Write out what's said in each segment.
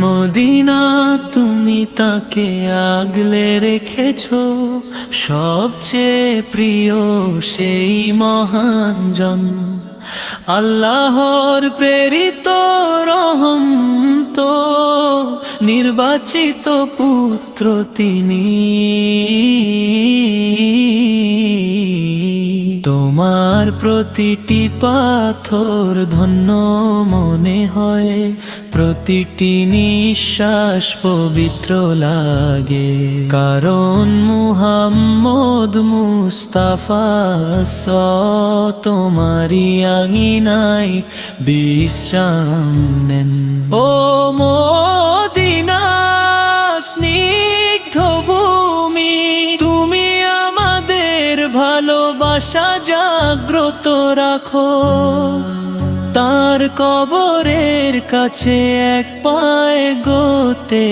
Medina তুমি তাকে আগলে রেখেছো, সবচেয়ে প্রিয় সেই মহান জন, আল্লাহর প্রেরিত রহমত, নির্বাচিত পুত্র তিনি। তোমার প্রতিটি পাথর ধন্য মনে হয়, প্রতিটি নিঃশ্বাস পবিত্র লাগে, কারণ মুহাম্মদ মুস্তাফা তোমারি আঙিনায় বিশ্রাম নেন। ও মদিনা স্নিগ্ধ ভূমি, তুমি আমাদের ভালোবাসা জাগ্রত রাখো। তার কবরের কাছে এক পায়ে গোতে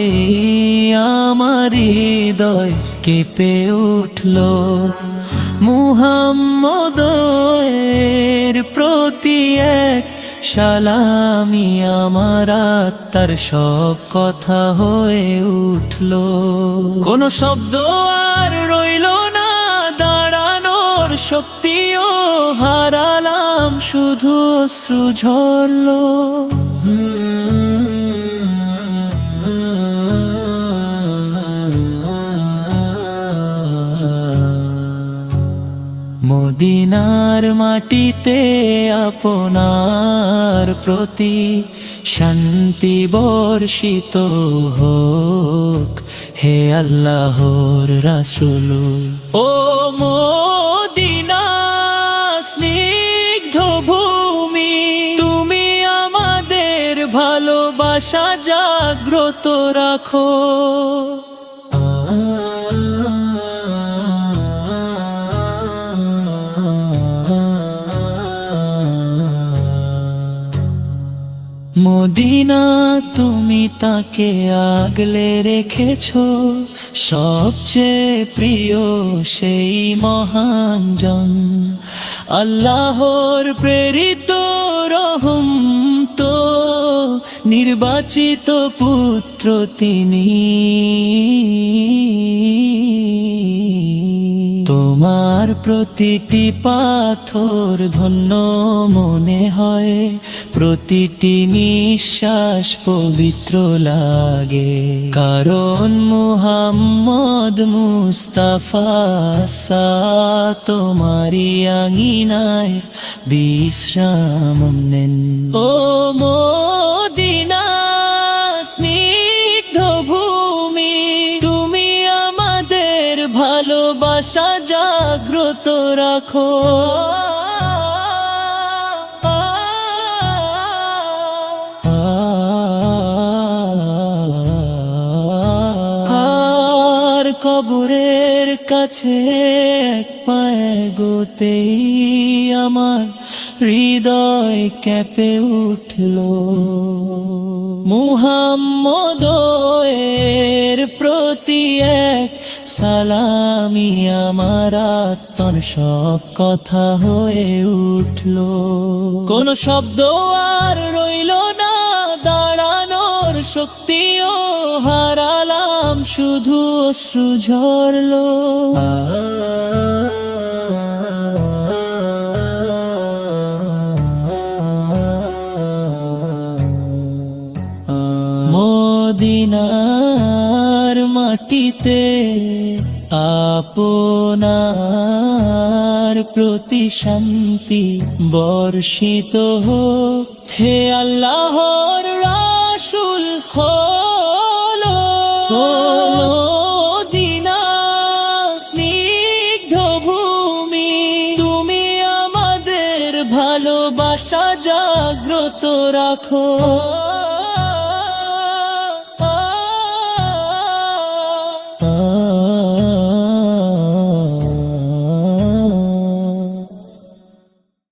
আমার হৃদয় কেঁপে উঠল। মুহাম্মদের প্রতি এক সালামি আমার আত্মার সব কথা হয়ে উঠল। কোন শব্দ আর রইল না, দাঁড়ানোর শক্তিও হারালাম, শুধু অশ্রু ঝরল। মদিনার মাটিতে আপনার প্রতি শান্তি বর্ষিত হোক, হে আল্লাহর রাসূল। ও মদিনা স্নিগ্ধ ভূমি, তুমি আমাদের ভালোবাসা জাগ্রত রাখো। মদিনা তুমি তাকে আগলে রেখেছো, সবচেয়ে প্রিয় সেই মহান জন, আল্লাহর প্রেরিত রহমত, নির্বাচিত পুত্র তিনি। তোমার প্রতিটি পাথর ধন্য মনে হয়, প্রতিটি নিঃশ্বাস পবিত্র লাগে, কারণ মুহাম্মদ মুস্তাফা তোমারি আঙিনায় বিশ্রাম নেন। ও মদিনা স্নিগ্ধ ভূমি, তুমি আমাদের ভালোবাসা জাগ্রত রাখো। কবরের কাছে এক পায়ে গোতেই আমার হৃদয় কেঁপে উঠল। মুহাম্মদের প্রতি এক সালামি আমার আত্মার সব কথা হয়ে উঠল। কোন শব্দ আর রইল না, দাঁড়ানোর শক্তিও হারালাম, শুধু অশ্রু ঝরল। মদিনার মাটিতে আপনার প্রতি শান্তি বর্ষিত হোক, হে আল্লাহর রাসূল। হলো মদিনা স্নিগ্ধ ভূমি, তুমি আমাদের ভালোবাসা জাগ্রত রাখো।